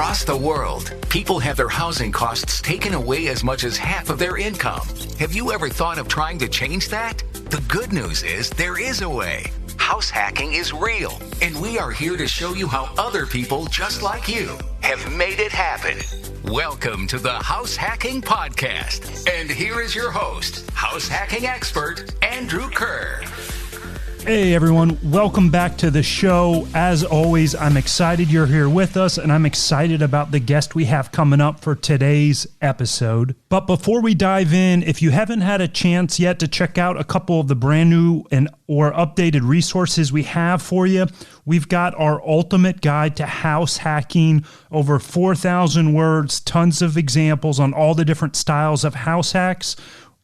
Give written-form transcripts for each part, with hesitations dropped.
Across the world, people have their housing costs taken away as much as half of their income. Have you ever thought of trying to change that? The good news is there is a way. House hacking is real, and we are here to show you how other people just like you have made it happen. Welcome to the House Hacking Podcast. And here is your host, house hacking expert, Andrew Kerr. Hey everyone, welcome back to the show. As always, I'm excited you're here with us, and I'm excited about the guest we have coming up for today's episode. But before we dive in, if you haven't had a chance yet to check out a couple of the brand new or updated resources we have for you, we've got our ultimate guide to house hacking, over 4,000 words, tons of examples on all the different styles of house hacks.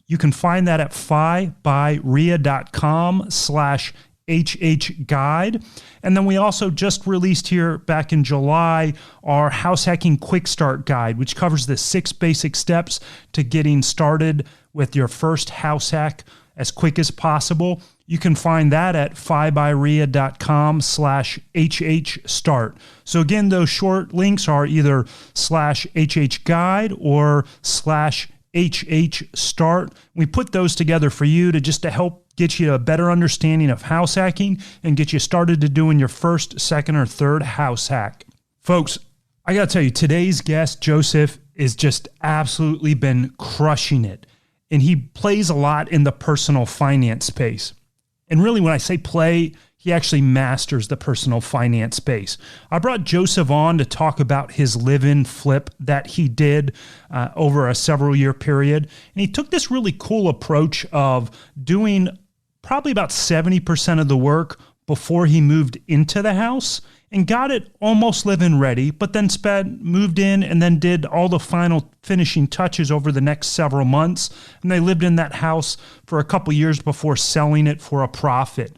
You can find that at FIByRIA.com/HHguide. And then we also just released here back in July our House Hacking Quick Start Guide, which covers the 6 basic steps to getting started with your first house hack as quick as possible. You can find that at FIByRIA.com/HHstart. So again, those short links are either /HHguide or /HHstart. We put those together for you to help get you a better understanding of house hacking and get you started to doing your first, second, or third house hack. Folks, I got to tell you, today's guest, Joseph, is just absolutely been crushing it. And he plays a lot in the personal finance space. And really, when I say play, he actually masters the personal finance space. I brought Joseph on to talk about his live-in flip that he did over a several-year period. And he took this really cool approach of doing probably about 70% of the work before he moved into the house and got it almost live-in ready, but then moved in and then did all the final finishing touches over the next several months. And they lived in that house for a couple years before selling it for a profit.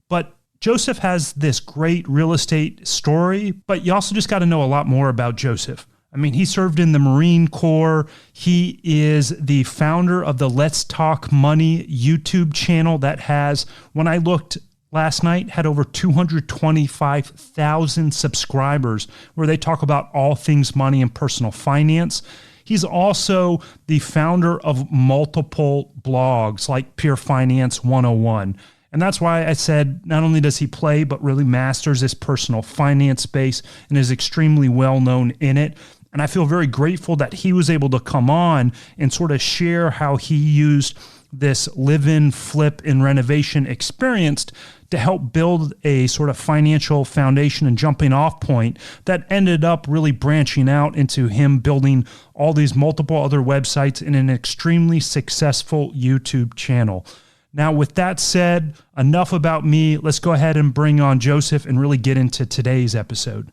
But Joseph has this great real estate story, but you also just got to know a lot more about Joseph. I mean, he served in the Marine Corps. He is the founder of the Let's Talk Money YouTube channel that has, when I looked last night, had over 225,000 subscribers, where they talk about all things money and personal finance. He's also the founder of multiple blogs like Pure Finance 101. And that's why I said not only does he play, but really masters this personal finance space and is extremely well known in it. And I feel very grateful that he was able to come on and sort of share how he used this live-in, flip, and renovation experience to help build a sort of financial foundation and jumping off point that ended up really branching out into him building all these multiple other websites in an extremely successful YouTube channel. Now, with that said, enough about me. Let's go ahead and bring on Joseph and really get into today's episode.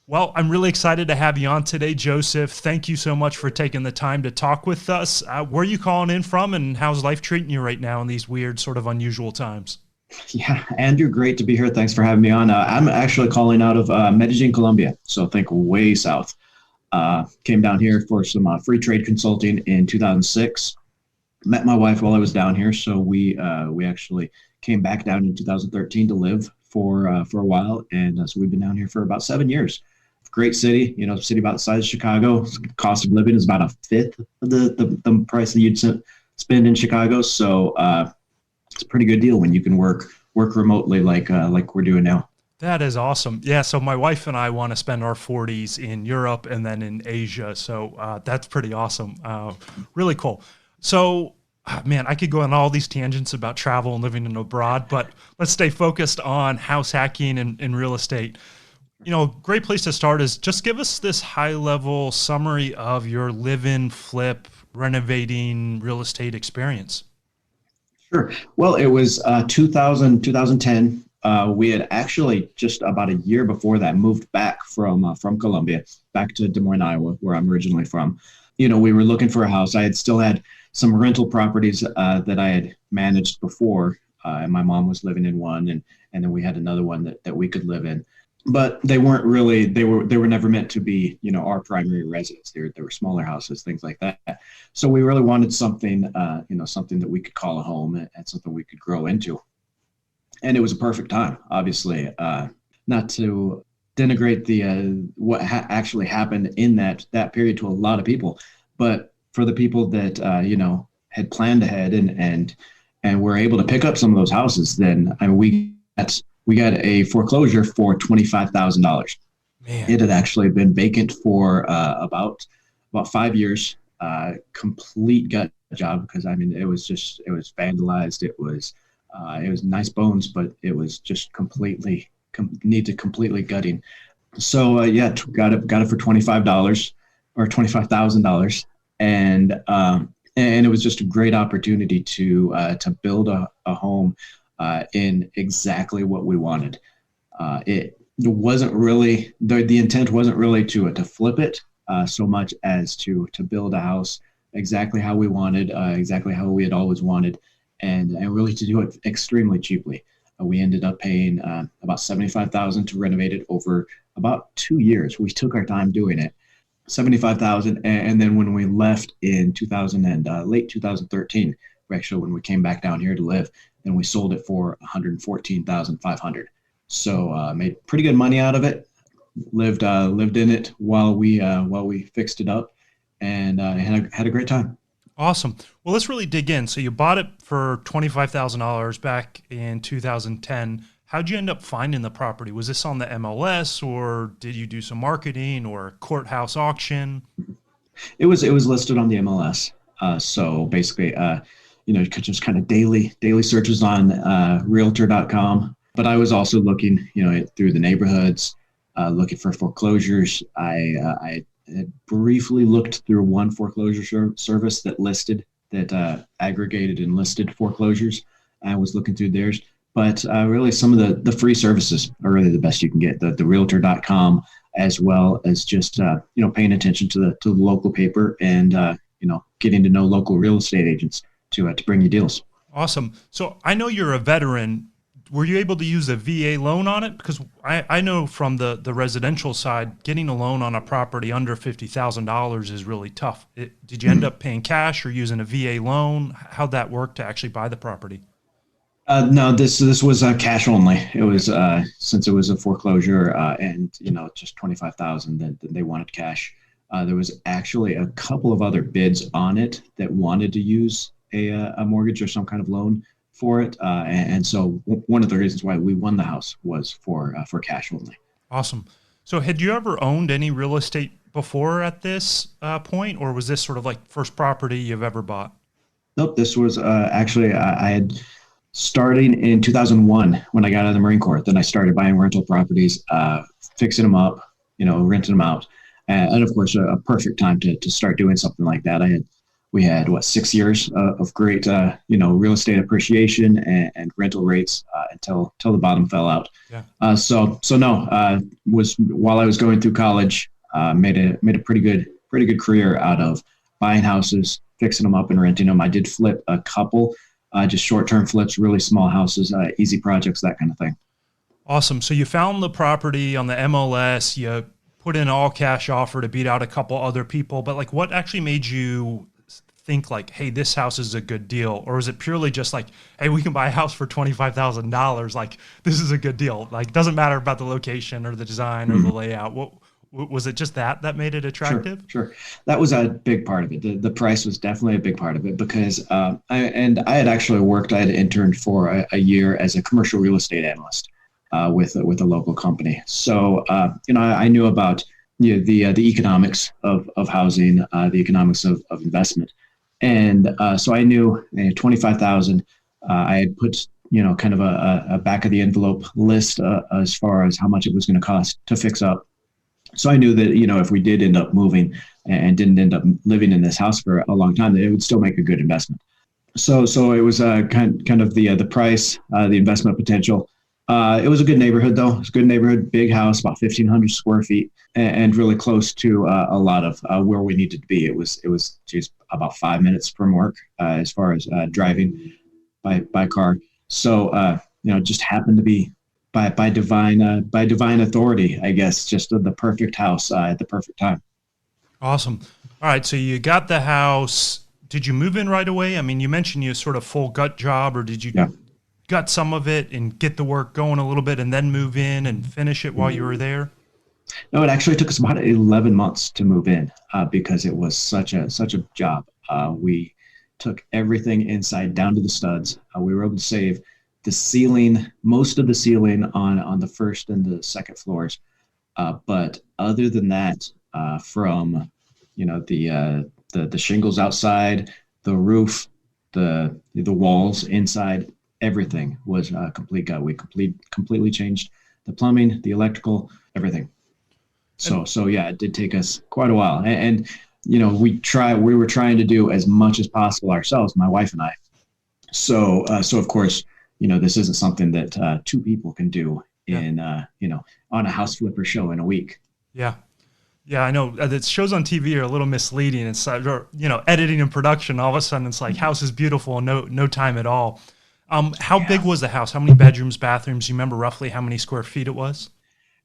Well, I'm really excited to have you on today, Joseph. Thank you so much for taking the time to talk with us. Where are you calling in from, and how's life treating you right now in these weird, sort of unusual times? Yeah, Andrew, great to be here. Thanks for having me on. I'm actually calling out of Medellin, Colombia, so think way south. Came down here for some free trade consulting in 2006. Met my wife while I was down here, so we actually came back down in 2013 to live for a while, and so we've been down here for about 7 years. Great city, city about the size of Chicago. Cost of living is about a fifth of the price that you'd spend in Chicago, so it's a pretty good deal when you can work remotely like we're doing now. That is awesome. Yeah, so my wife and I want to spend our 40s in Europe and then in Asia, so that's pretty awesome. Really cool. So, man, I could go on all these tangents about travel and living in abroad, but let's stay focused on house hacking and real estate. Great place to start is just give us this high-level summary of your live-in, flip, renovating real estate experience. Sure. Well, it was 2010. We had actually just about a year before that moved back from Colombia, back to Des Moines, Iowa, where I'm originally from. We were looking for a house. I had still had some rental properties that I had managed before, and my mom was living in one, and then we had another one that we could live in. But they weren't really, they were never meant to be, our primary residence. They were smaller houses, things like that. So we really wanted something, something that we could call a home and something we could grow into. And it was a perfect time, obviously, not to denigrate the what actually happened in that period to a lot of people, but for the people that had planned ahead and were able to pick up some of those houses, then I mean, we got a foreclosure for $25,000. It had actually been vacant for about 5 years. Complete gut job, because I mean it was vandalized. It was nice bones, but it was just completely gutting. So got it for $25 or $25,000, and it was just a great opportunity to build a home in exactly what we wanted. It wasn't really the intent wasn't really to flip it so much as to build a house exactly how we wanted, exactly how we had always wanted, and really to do it extremely cheaply. We ended up paying about $75,000 to renovate it over about 2 years. We took our time doing it. $75,000, and then when we left in late 2013, when we came back down here to live, then we sold it for $114,500. So made pretty good money out of it. Lived in it while we fixed it up, and had a great time. Awesome. Well, let's really dig in. So you bought it for $25,000 back in 2010. How'd you end up finding the property? Was this on the MLS, or did you do some marketing or a courthouse auction? It was listed on the MLS. So basically, just kind of daily searches on realtor.com. But I was also looking, through the neighborhoods, looking for foreclosures. I had briefly looked through one foreclosure service that aggregated and listed foreclosures. I was looking through theirs. But really, some of the free services are really the best you can get. The realtor.com, as well as just paying attention to the local paper and getting to know local real estate agents to bring you deals. Awesome. So I know you're a veteran. Were you able to use a VA loan on it? Because I know from the residential side, getting a loan on a property under $50,000 is really tough. Did you end up paying cash or using a VA loan? How'd that work to actually buy the property? No, this was cash only. It was since it was a foreclosure and just $25,000 that they wanted cash. There was actually a couple of other bids on it that wanted to use a mortgage or some kind of loan for it, and so one of the reasons why we won the house was for cash only. Awesome. So had you ever owned any real estate before at this point, or was this sort of like first property you've ever bought? Nope. This was actually I had. Starting in 2001, when I got out of the Marine Corps, then I started buying rental properties, fixing them up, renting them out. And of course, a perfect time to start doing something like that. We had 6 years of great, real estate appreciation and rental rates until the bottom fell out. Yeah. Was while I was going through college, made a pretty good career out of buying houses, fixing them up and renting them. I did flip a couple. Just short-term flips, really small houses, easy projects, that kind of thing. Awesome. So you found the property on the MLS, you put in an all-cash offer to beat out a couple other people, but what actually made you think hey, this house is a good deal? Or was it purely just hey, we can buy a house for $25,000, this is a good deal? Doesn't matter about the location or the design or the layout. What was it just that made it attractive? Sure. That was a big part of it. The price was definitely a big part of it because I had actually I had interned for a year as a commercial real estate analyst with a local company. So I knew about the economics of housing, the economics of investment, and so I knew $25,000. I had put kind of a back of the envelope list as far as how much it was going to cost to fix up. So I knew that, if we did end up moving and didn't end up living in this house for a long time, that it would still make a good investment. So it was kind of the price, the investment potential. It was a good neighborhood, though. It was a good neighborhood, big house, about 1,500 square feet, and really close to a lot of where we needed to be. It was just about 5 minutes from work as far as driving by car. So just happened to be. By divine authority, I guess, just the perfect house at the perfect time. Awesome. All right, so you got the house. Did you move in right away? I mean, you mentioned you sort of full gut job, or did you gut some of it and get the work going a little bit and then move in and finish it while you were there? No, it actually took us about 11 months to move in because it was such a job. We took everything inside down to the studs. We were able to save the ceiling, most of the ceiling on the first and the second floors. But other than that, from the shingles outside, the roof, the walls inside, everything was a complete gut. We completely changed the plumbing, the electrical, everything. So yeah, it did take us quite a while. And we were trying to do as much as possible ourselves, my wife and I. So of course, this isn't something that two people can do in, on a house flipper show in a week. Yeah. Yeah, I know the shows on TV are a little misleading. It's editing and production. All of a sudden, it's like house is beautiful and no time at all. How big was the house? How many bedrooms, bathrooms? You remember roughly how many square feet it was?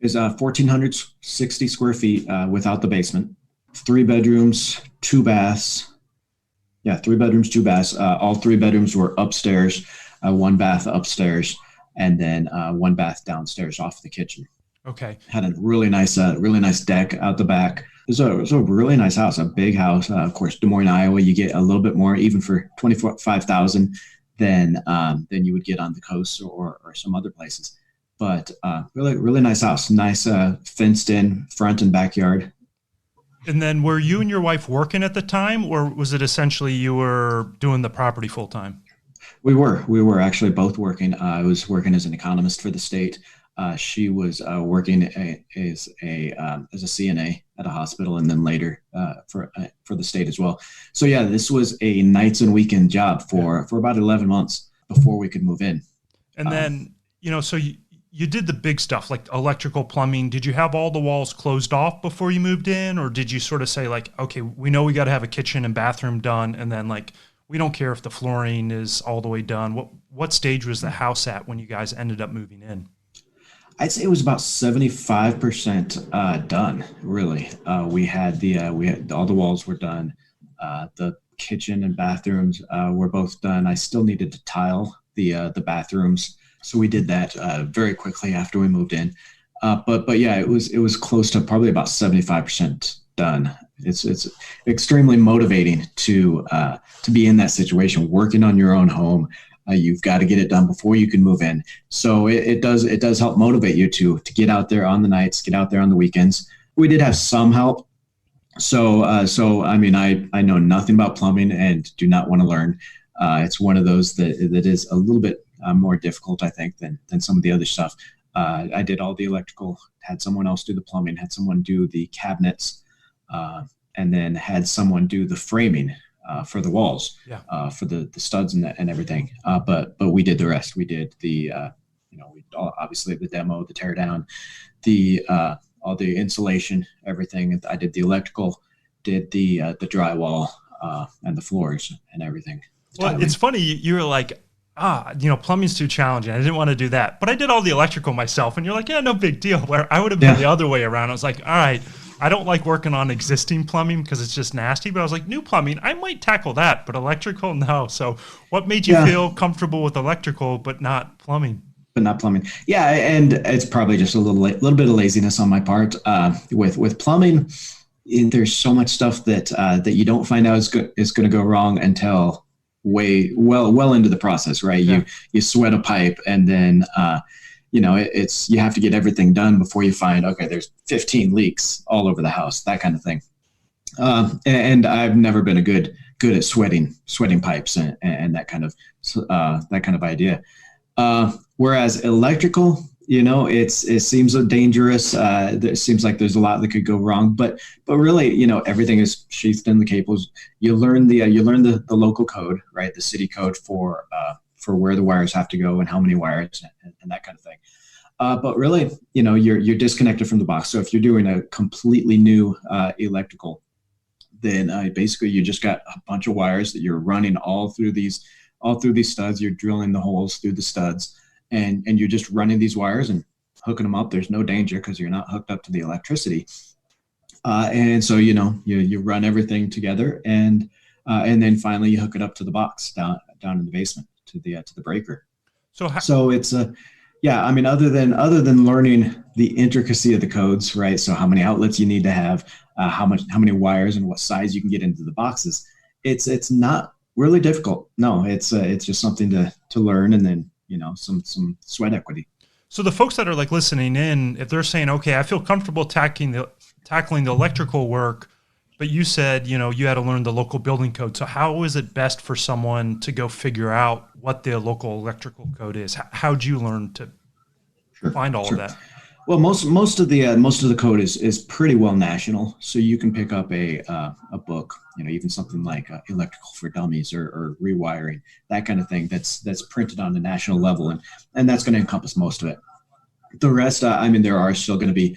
Is 1,460 square feet without the basement. 3 bedrooms, 2 baths. Yeah, 3 bedrooms, 2 baths. All 3 bedrooms were upstairs, 1 bath upstairs, and then 1 bath downstairs off the kitchen. Okay. Had a really nice deck out the back. It was a really nice house, a big house. Of course, Des Moines, Iowa, you get a little bit more, even for $25,000 than you would get on the coast or some other places. But really nice house, nice fenced in front and backyard. And then were you and your wife working at the time, or was it essentially you were doing the property full time? We were actually both working. I was working as an economist for the state. She was working as a CNA at a hospital, and then later for the state as well. So yeah, this was a nights and weekend job for about 11 months before we could move in. And then so you did the big stuff like electrical, plumbing. Did you have all the walls closed off before you moved in, or did you sort of say like, okay, we know we got to have a kitchen and bathroom done, and then like we don't care if the flooring is all the way done? What stage was the house at when you guys ended up moving in? I'd say it was about 75% done. Really, we had all the walls were done. The kitchen and bathrooms were both done. I still needed to tile the bathrooms, so we did that very quickly after we moved in. But yeah, it was close to probably about 75% done. It's extremely motivating to be in that situation, working on your own home. You've got to get it done before you can move in. So it does help motivate you to get out there on the nights, get out there on the weekends. We did have some help. So I mean, I know nothing about plumbing and do not want to learn. It's one of those that is a little bit more difficult, I think, than some of the other stuff. I did all the electrical, had someone else do the plumbing, had someone do the cabinets, and then had someone do the framing for the walls, for the studs and everything. But we did the rest. We did the obviously the demo, the tear down, all the insulation, everything. I did the electrical, did the drywall and the floors and everything. Well, it's funny you were like, plumbing's too challenging. I didn't want to do that, but I did all the electrical myself. And you're like, yeah, no big deal. Where I would have been the other way around. I was like, all right, I don't like working on existing plumbing because it's just nasty. But I was like, new plumbing, I might tackle that, but electrical, no. So what made you feel comfortable with electrical but not plumbing? But not plumbing. Yeah, and it's probably just a little bit of laziness on my part. With plumbing, there's so much stuff that you don't find out is going to go wrong until well into the process, right? Yeah. You sweat a pipe, and then you have to get everything done before you find, okay, there's 15 leaks all over the house, that kind of thing. And I've never been good at sweating pipes and that kind of idea. Whereas electrical, it seems dangerous. It seems like there's a lot that could go wrong, but really, everything is sheathed in the cables. You learn the local code, right? The city code for where the wires have to go and how many wires and that kind of thing. But really, you're disconnected from the box. So if you're doing a completely new electrical, then basically you just got a bunch of wires that you're running all through these studs. You're drilling the holes through the studs, and you're just running these wires and hooking them up. There's no danger because you're not hooked up to the electricity. And so you run everything together, and then finally you hook it up to the box down in the basement to the breaker. So it's Yeah, I mean, other than learning the intricacy of the codes, right? So how many outlets you need to have, how many wires and what size you can get into the boxes. It's not really difficult. No, it's just something to learn, and then some sweat equity. So the folks that are like listening in, if they're saying, okay, I feel comfortable tackling the electrical work, but you said, you had to learn the local building code. So how is it best for someone to go figure out what the local electrical code is? How'd you learn to Sure, find all of sure. that? Well, most of the code is pretty well national, so you can pick up a book, even something like Electrical for Dummies or Rewiring, that kind of thing. That's printed on the national level, and that's going to encompass most of it. The rest, I mean, there are still going to be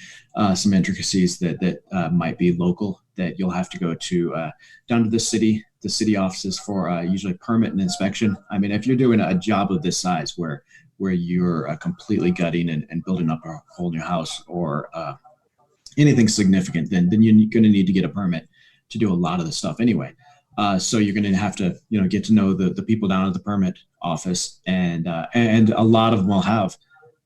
some intricacies that might be local that you'll have to go to down to the city offices for usually permit and inspection. I mean, if you're doing a job of this size where you're completely gutting and building up a whole new house or anything significant, then you're going to need to get a permit to do a lot of the stuff anyway. So you're going to have to get to know the people down at the permit office, and a lot of them will have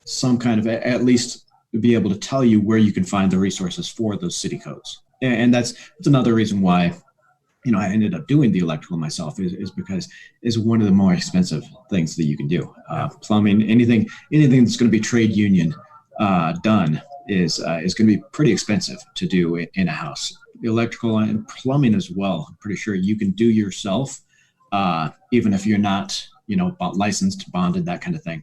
some kind of at least be able to tell you where you can find the resources for those city codes. And that's another reason why I ended up doing the electrical myself is because it's one of the more expensive things that you can do. Plumbing, anything that's going to be trade union done is going to be pretty expensive to do in a house. Electrical and plumbing as well. I'm pretty sure you can do yourself, even if you're not licensed, bonded, that kind of thing.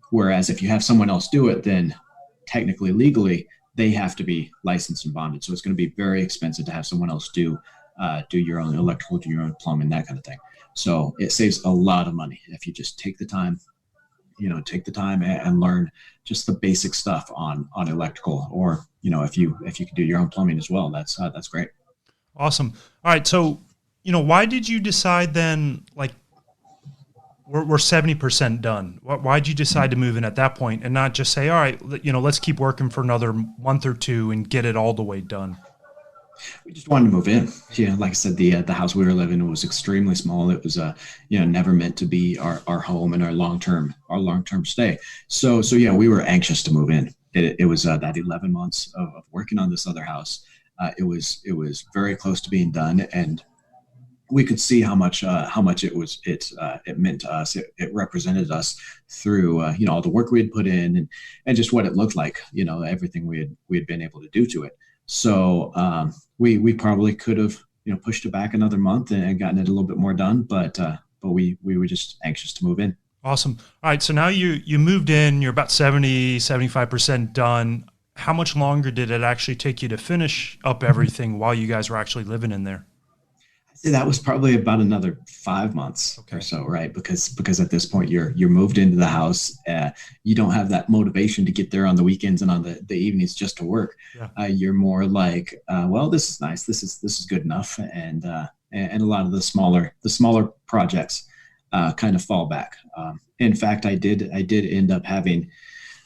Whereas if you have someone else do it, then technically, legally, they have to be licensed and bonded. So it's going to be very expensive to have someone else do your own electrical, do your own plumbing, that kind of thing. So it saves a lot of money if you just take the time, and learn just the basic stuff on electrical, or if you can do your own plumbing as well, that's great. Awesome. All right. So, why did you decide then, like, we're 70% done? Why'd you decide to move in at that point and not just say, all right, let's keep working for another month or two and get it all the way done? We just wanted to move in. Like I said, the house we were living in was extremely small. It was never meant to be our home and our long-term stay. So yeah, we were anxious to move in. It was that 11 months of working on this other house. It was very close to being done, and we could see how much it meant to us. It represented us through all the work we had put in, and just what it looked like. Everything we had been able to do to it. So we probably could have pushed it back another month and gotten it a little bit more done, but we were just anxious to move in. Awesome. All right, so now you moved in. You're about 75% done. How much longer did it actually take you to finish up everything while you guys were actually living in there? That was probably about another 5 months or so, right? Because at this point you're moved into the house. You don't have that motivation to get there on the weekends and on the evenings just to work. Yeah. You're more like, well, this is nice. This is good enough, and a lot of the smaller projects kind of fall back. In fact, I did end up having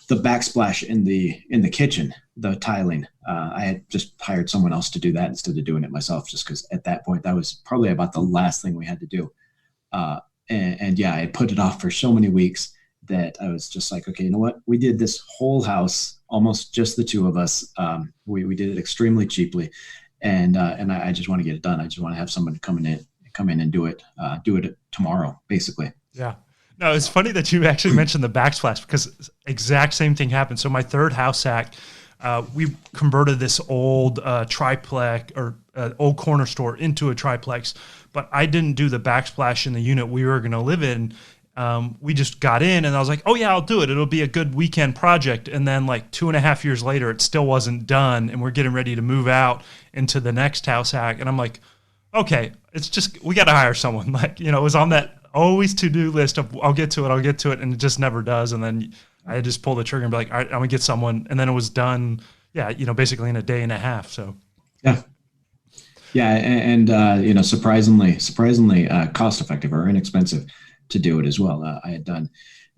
the backsplash in the kitchen, the tiling. I had just hired someone else to do that instead of doing it myself, just because at that point that was probably about the last thing we had to do. And yeah, I had put it off for so many weeks that I was just like, okay, you know what? We did this whole house, almost just the two of us. We did it extremely cheaply, and I just want to get it done. I just want to have someone come in and do it tomorrow, basically. Yeah. No, it's funny that you actually mentioned the backsplash, because exact same thing happened. So my third house hack, we converted this old triplex or old corner store into a triplex, but I didn't do the backsplash in the unit we were going to live in. We just got in and I was like, oh yeah, I'll do it. It'll be a good weekend project. And then like 2.5 years later, it still wasn't done. And we're getting ready to move out into the next house hack. And I'm like, okay, it's just, we got to hire someone. Like, it was on that always to-do list of I'll get to it, and it just never does. And then I just pull the trigger and be like, all right, I'm gonna get someone, and then it was done. Yeah, basically in a day and a half. So and surprisingly cost effective or inexpensive to do it as well. I had done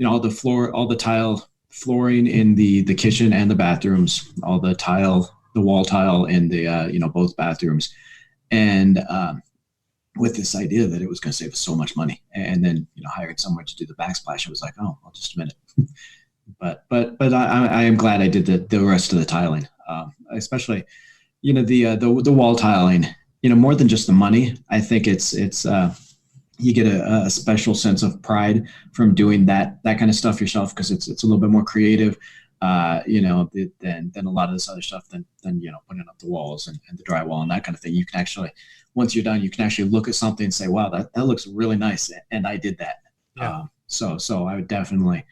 all the tile flooring in the kitchen and the bathrooms, all the wall tile in the both bathrooms, and with this idea that it was going to save us so much money. And then, hired someone to do the backsplash. It was like, oh, well, just a minute. I am glad I did the rest of the tiling, especially, the wall tiling, more than just the money. I think it's you get a special sense of pride from doing that kind of stuff yourself, because it's a little bit more creative, than a lot of this other stuff than putting up the walls and the drywall and that kind of thing. You can actually, once you're done, you can actually look at something and say, wow, that looks really nice, and I did that. Yeah. So I would definitely,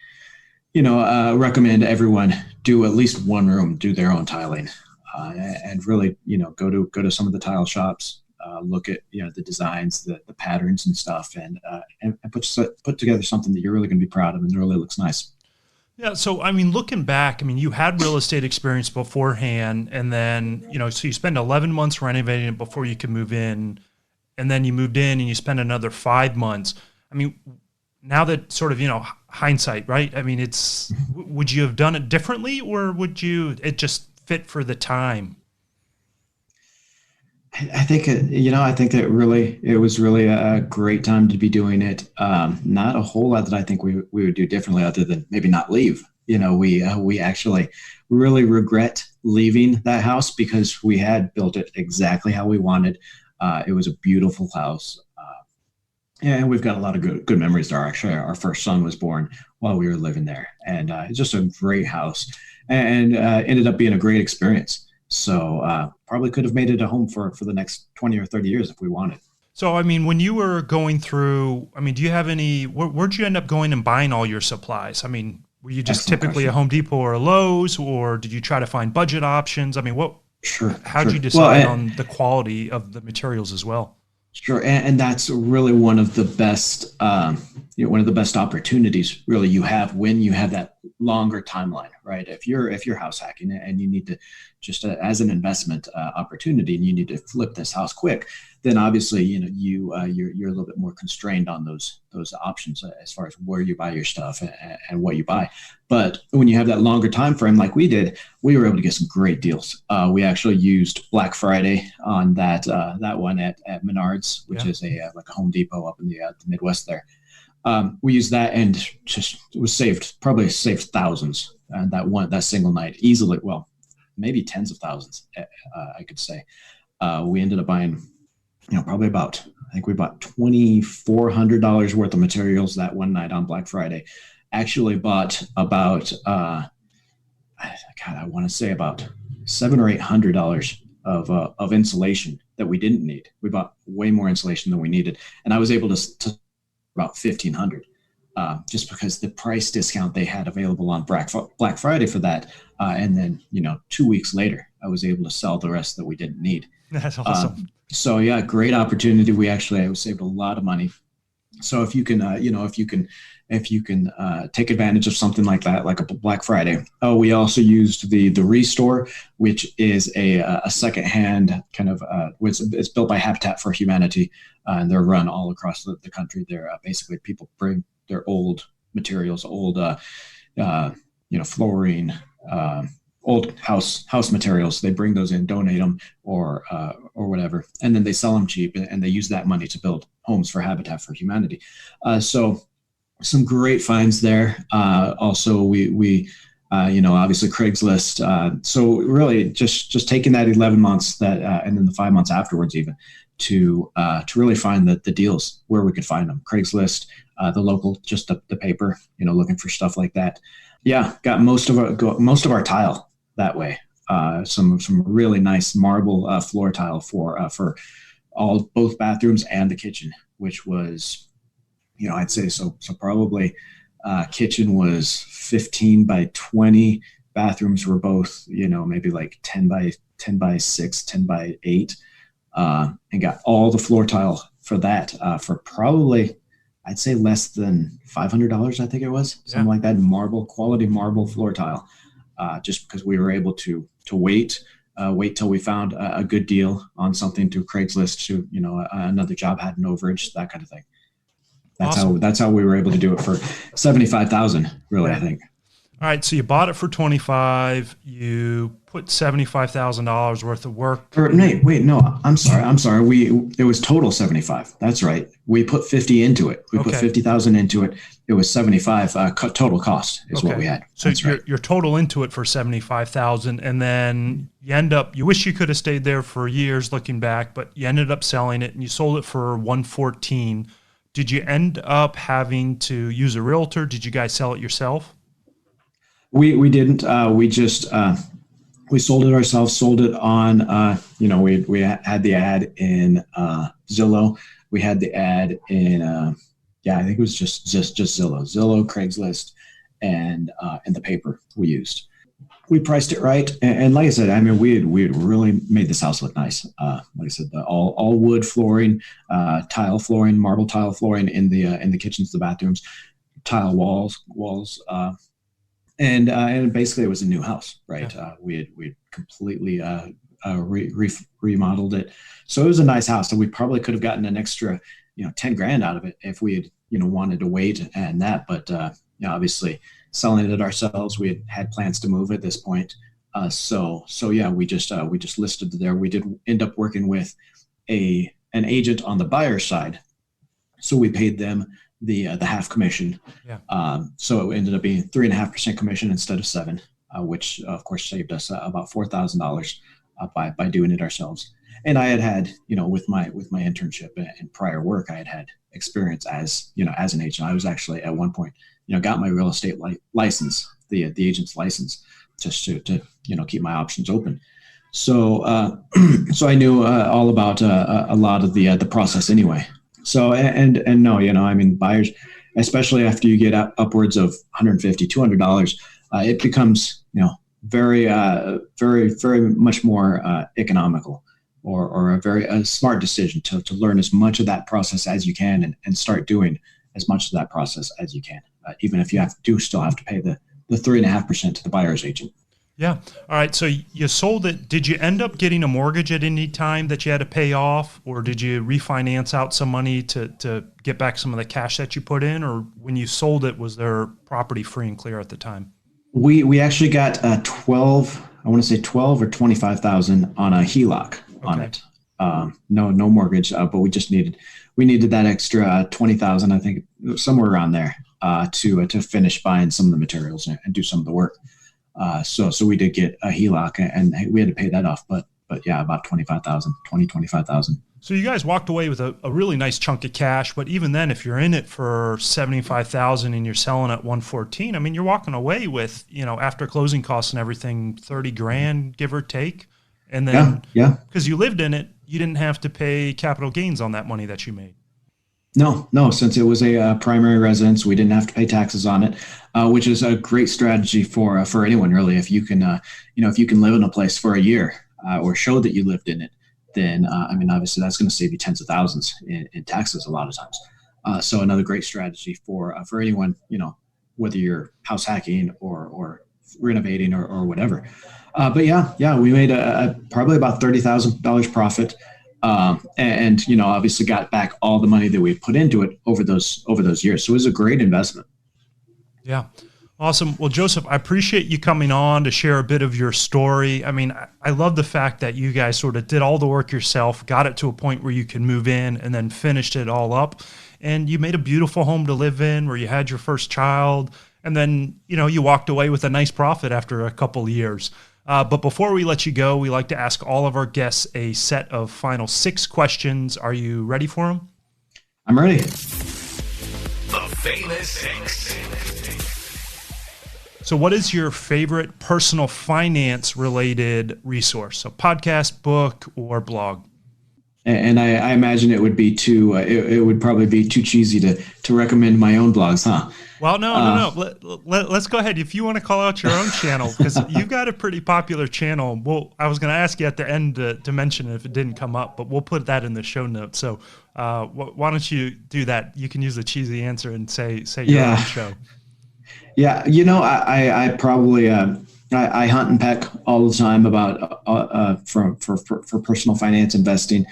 recommend everyone do at least one room, do their own tiling, and really, go to some of the tile shops, look at the designs, the patterns and stuff, and put together something that you're really going to be proud of and that really looks nice. Yeah. So, I mean, looking back, I mean, you had real estate experience beforehand, and then, so you spend 11 months renovating it before you could move in, and then you moved in and you spent another 5 months. I mean, now that sort of, hindsight, right? I mean, would you have done it differently, or it just fit for the time? I think I think that it was really a great time to be doing it. Not a whole lot that I think we would do differently, other than maybe not leave. We actually really regret leaving that house, because we had built it exactly how we wanted. It was a beautiful house, and we've got a lot of good memories there. Actually, our first son was born while we were living there, and it's just a great house, and ended up being a great experience. So probably could have made it a home for the next 20 or 30 years if we wanted. So, I mean, when you were going through, I mean, do you have where'd you end up going and buying all your supplies? I mean, were you just Excellent typically question. a Home Depot or a Lowe's, or did you try to find budget options? I mean, how'd Sure. you decide on the quality of the materials as well? Sure, and that's really one of the best, one of the best opportunities really you have when you have that longer timeline, right? If you're house hacking and you need to just as an investment opportunity, and you need to flip this house quick, then obviously you're a little bit more constrained on those options as far as where you buy your stuff and what you buy. But when you have that longer time frame like we did, we were able to get some great deals. We actually used Black Friday on that one at Menards, which is like a Home Depot up in the Midwest there. We used that, and just probably saved thousands that single night easily. Well, maybe tens of thousands, I could say. We ended up buying, probably I think we bought $2,400 worth of materials that one night on Black Friday. Actually bought about, I want to say about $700 or $800 of insulation that we didn't need. We bought way more insulation than we needed, and I was able to about $1,500, just because the price discount they had available on Black Friday for that. And then, 2 weeks later, I was able to sell the rest that we didn't need. That's awesome. So yeah, great opportunity. I saved a lot of money. So if you can, if you can take advantage of something like that, like a Black Friday. Oh, we also used the Restore, which is a secondhand kind of, it's built by Habitat for Humanity, and they're run all across the country. They're basically, people bring their old materials, old, flooring, old house materials. They bring those in, donate them, or whatever, and then they sell them cheap, and they use that money to build homes for Habitat for Humanity. So some great finds there. Also, we obviously Craigslist. So really, just taking that 11 months and then the 5 months afterwards, even to really find the deals where we could find them. Craigslist, the local, just the paper, looking for stuff like that. Yeah, got most of our tile that way. Some really nice marble floor tile for both bathrooms and the kitchen, which was, I'd say so probably kitchen was 15 by 20. Bathrooms were both, maybe like 10 by 6, 10 by 8, and got all the floor tile for that for probably, I'd say less than $500. I think it was something like that. Quality marble floor tile, just because we were able to wait till we found a good deal on something through Craigslist, to another job had an overage, that kind of thing. That's awesome. That's how we were able to do it for $75,000. Really, I think. All right, so you bought it for 25. You put $75,000 worth of work. Or wait, no, I'm sorry. It was total 75. That's right. We put 50 into it. We put 50,000 into it. It was 75 total cost is what we had. So you're total into it for 75,000, and then you wish you could have stayed there for years looking back, but you ended up selling it and you sold it for 114. Did you end up having to use a realtor? Did you guys sell it yourself? We didn't. We just we sold it ourselves. Sold it on. We had the ad in Zillow. We had the ad in. I think it was just Zillow, Craigslist, and the paper we used. We priced it right, and like I said, I mean, we had really made this house look nice. Like I said, all wood flooring, tile flooring, marble tile flooring in the kitchens, the bathrooms, tile walls. And basically it was a new house, right? Yeah. We had completely remodeled it, so it was a nice house. So we probably could have gotten an extra, $10,000 out of it if we had, wanted to wait and that. But obviously selling it ourselves, we had plans to move at this point. So we just listed it there. We did end up working with an agent on the buyer's side, so we paid them the half commission. Yeah. So it ended up being 3.5% commission instead of 7%, which of course saved us about $4,000 by doing it ourselves. And I had with my internship and prior work, I had experience as an agent. I was actually at one point, got my real estate license, the agent's license, just to keep my options open. So so I knew all about a lot of the process anyway. So, and no, I mean, buyers, especially after you get upwards of $150, $200, it becomes, very, very, very much more economical or a very smart decision to learn as much of that process as you can and start doing as much of that process as you can, even if you still have to pay the 3.5% to the buyer's agent. Yeah. All right. So you sold it. Did you end up getting a mortgage at any time that you had to pay off, or did you refinance out some money to get back some of the cash that you put in? Or when you sold it, was there property free and clear at the time? We actually got 12 or 25,000 on a HELOC on it. No mortgage, but we needed that extra 20,000, I think, somewhere around there, to finish buying some of the materials and do some of the work. So we did get a HELOC and we had to pay that off, but yeah, about 25,000. So you guys walked away with a really nice chunk of cash, but even then, if you're in it for 75,000 and you're selling at 114, I mean, you're walking away with, after closing costs and everything, 30 grand, give or take. And then, because you lived in it, you didn't have to pay capital gains on that money that you made. No, since it was a primary residence, we didn't have to pay taxes on it, which is a great strategy for anyone really. If you can, if you can live in a place for a year or show that you lived in it, then obviously that's going to save you tens of thousands in taxes a lot of times. So another great strategy for anyone, whether you're house hacking or renovating or whatever. But we made probably about $30,000 profit. And obviously got back all the money that we put into it over those years. So it was a great investment. Yeah. Awesome. Well, Joseph, I appreciate you coming on to share a bit of your story. I mean, I love the fact that you guys sort of did all the work yourself, got it to a point where you can move in, and then finished it all up. And you made a beautiful home to live in where you had your first child. And then, you walked away with a nice profit after a couple of years. But before we let you go, we like to ask all of our guests a set of final 6 questions. Are you ready for them? I'm ready. The famous 6. So what is your favorite personal finance related resource? So podcast, book, or blog? And I imagine it would be it would probably be too cheesy to recommend my own blogs, huh? Well, no. Let's go ahead. If you want to call out your own channel, because you've got a pretty popular channel. Well, I was going to ask you at the end to mention it if it didn't come up, but we'll put that in the show notes. So why don't you do that? You can use the cheesy answer and say your own show. Yeah, I probably I hunt and peck all the time about for personal finance investing,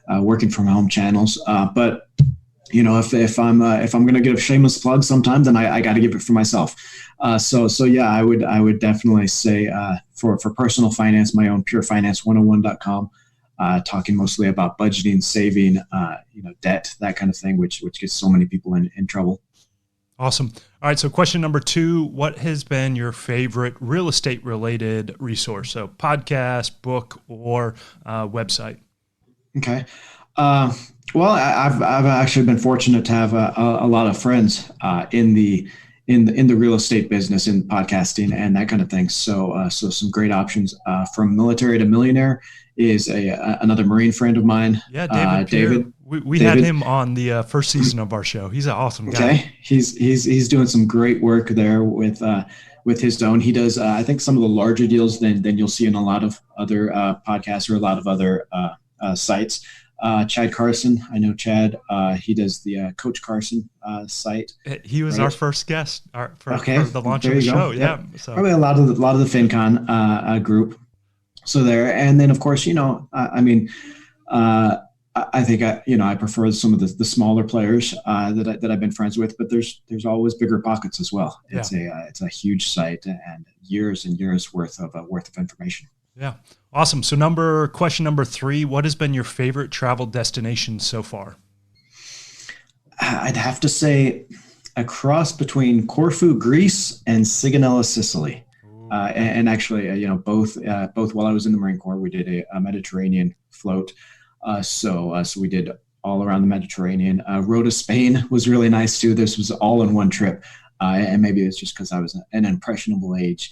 working from home channels. But if I'm going to give a shameless plug sometime, then I got to give it for myself. So yeah, I would definitely say for personal finance, my own purefinance101.com, talking mostly about budgeting, saving, debt, that kind of thing, which gets so many people in trouble. Awesome. All right. So question number 2, what has been your favorite real estate related resource? So podcast, book, or website? Okay. Well, I've actually been fortunate to have a lot of friends in the real estate business, in podcasting and that kind of thing. So some great options. From Military to Millionaire is another Marine friend of mine. Yeah, David. We had him on the first season of our show. He's an awesome guy. Okay, he's doing some great work there with his own. He does I think some of the larger deals than you'll see in a lot of other podcasts or a lot of other sites. Chad Carson, I know Chad. He does the Coach Carson site. He was our first guest for the launch of the show. Yeah, so probably a lot of the FinCon group. So there, and then of course, I think I prefer some of the smaller players that I've been friends with, but there's always bigger pockets as well. Yeah. It's a huge site and years worth of information. Yeah. Awesome. So question number 3, what has been your favorite travel destination so far? I'd have to say a cross between Corfu, Greece, and Sigonella, Sicily. And actually, both while I was in the Marine Corps, we did a Mediterranean float. So we did all around the Mediterranean. Rhoda, Spain was really nice too. This was all in one trip. And maybe it's just because I was an impressionable age.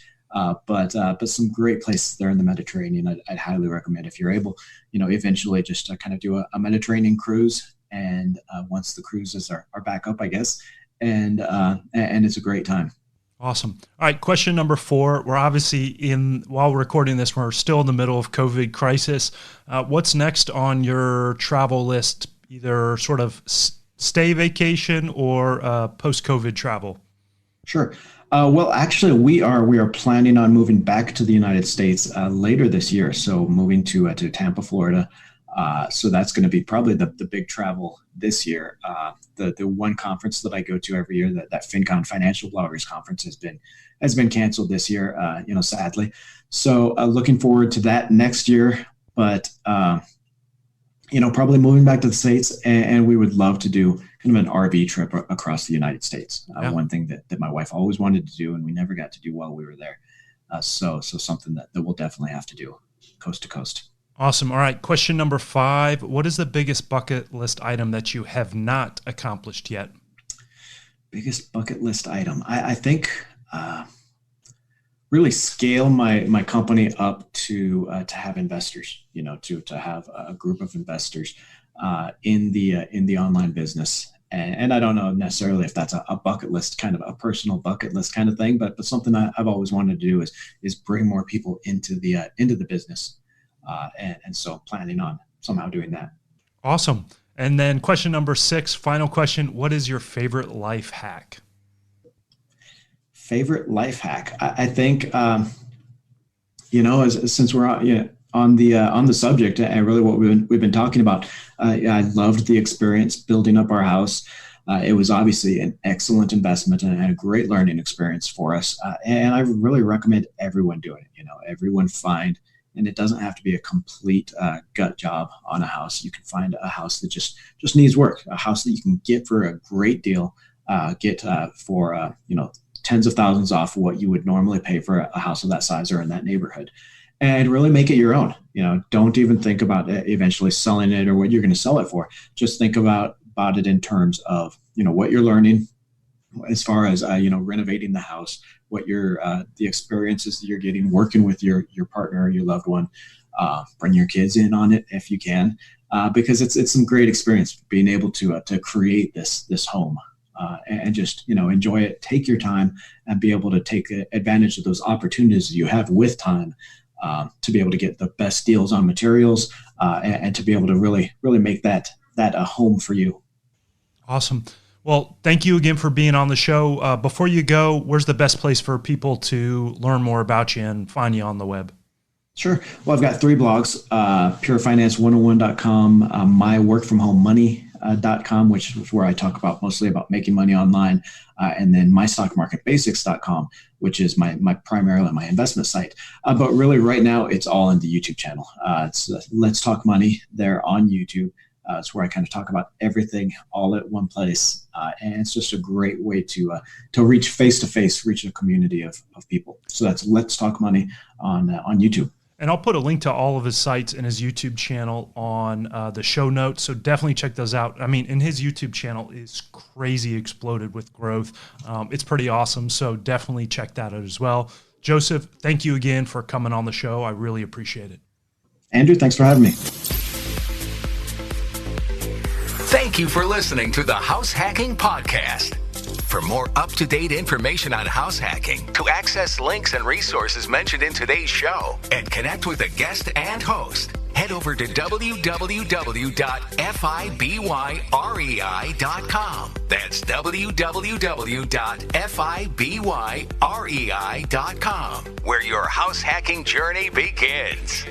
But some great places there in the Mediterranean. I'd highly recommend if you're able, eventually just to kind of do a Mediterranean cruise. And once the cruises are back up, I guess, and it's a great time. Awesome. All right. Question number 4. We're obviously while we're recording this, we're still in the middle of COVID crisis. What's next on your travel list? Either sort of stay vacation or post-COVID travel? Sure. Well, actually, we are planning on moving back to the United States later this year. So moving to Tampa, Florida. So that's going to be probably the big travel this year. The one conference that I go to every year, that FinCon Financial Bloggers Conference, has been canceled this year, sadly. So looking forward to that next year. But probably moving back to the States, and we would love to do kind of an RV trip across the United States. Yeah. One thing that my wife always wanted to do, and we never got to do while we were there. So something that we'll definitely have to do, coast to coast. Awesome. All right. Question number 5. What is the biggest bucket list item that you have not accomplished yet? Biggest bucket list item. I think really scale my company up to have investors, to have a group of investors in the online business. And I don't know necessarily if that's a bucket list, kind of a personal bucket list kind of thing, but something I've always wanted to do is bring more people into the business. And so planning on somehow doing that. Awesome. And then question number 6, final question. What is your favorite life hack? Favorite life hack? I think, since we're on the subject and really what we've been talking about, I loved the experience building up our house. It was obviously an excellent investment and a great learning experience for us. And I really recommend everyone do it. Everyone find. And it doesn't have to be a complete gut job on a house. You can find a house that just needs work, a house that you can get for a great deal, for tens of thousands off what you would normally pay for a house of that size or in that neighborhood, and really make it your own. Don't even think about eventually selling it or what you're going to sell it for. Just think about it in terms of what you're learning as far as renovating the house, what the experiences that you're getting working with your partner or your loved one. Bring your kids in on it if you can, because it's some great experience being able to create this home and just enjoy it. Take your time and be able to take advantage of those opportunities that you have with time to be able to get the best deals on materials and to be able to really make that a home for you. Awesome. Well, thank you again for being on the show. Before you go, where's the best place for people to learn more about you and find you on the web? Sure. Well, I've got 3 blogs, purefinance101.com, my work from home money cherish.com, which is where I talk mostly about making money online, and then mystockmarketbasics.com, which is my primarily my investment site. But really right now it's all in the YouTube channel. It's Let's Talk Money there on YouTube. It's where I kind of talk about everything all at one place. And it's just a great way to reach face-to-face, reach a community of people. So that's Let's Talk Money on YouTube. And I'll put a link to all of his sites and his YouTube channel on the show notes. So definitely check those out. I mean, and his YouTube channel is crazy exploded with growth. It's pretty awesome. So definitely check that out as well. Joseph, thank you again for coming on the show. I really appreciate it. Andrew, thanks for having me. Thank you for listening to the House Hacking Podcast. For more up-to-date information on house hacking, to access links and resources mentioned in today's show, and connect with a guest and host, head over to www.fibrei.com. That's www.fibrei.com, where your house hacking journey begins.